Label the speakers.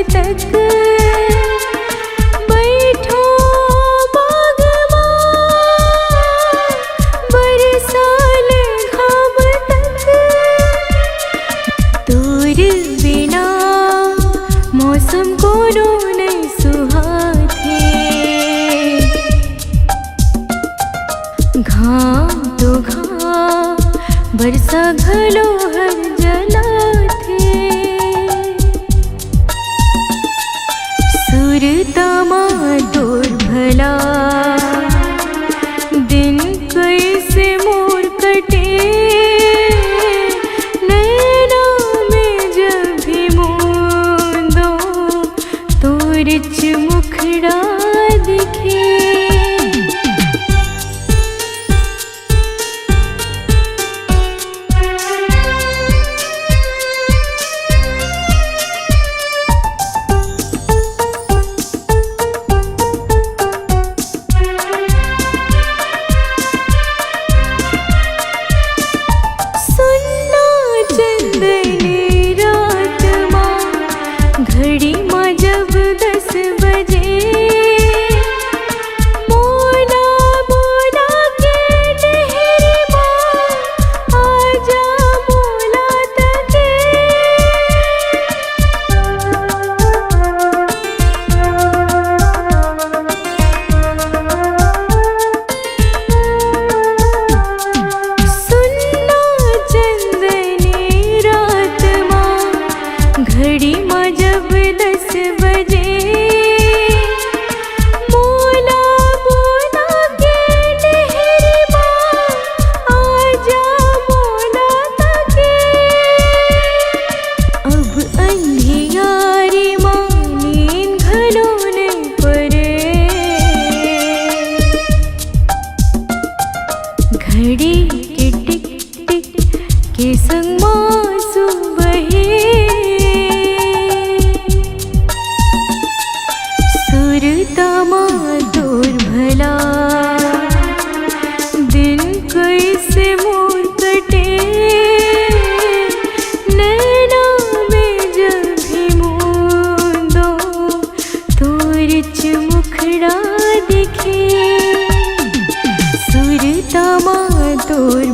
Speaker 1: तक बैठो बागवा बरसाल घाम तक तोर बिना मौसम को नहीं सुहाथे घाम तो घाम बरसा घलो हर जला थे सुरतामा तोर भला दिन कैसे मोर कटे नैना में जब भी मूंदो तोर मुखड़ा दिखे घड़ी माँ जब 10 बजे मोला मोला के डहरी माँ आजा मोला तके सुनना चंदनी रात माँ घड़ी माँ जब 10 बजे मोला मोला के डहरी माँ आजा मोला तके अब अंधियारी माँ नींद घलो नहीं परे घड़ी के टिक टिक के संग मासू बहे सुरतामा तोर भला दिन कैसे मोर कटे नैना में जब भी मूंदो तोर मुखड़ा दिखे सुरतामा तोर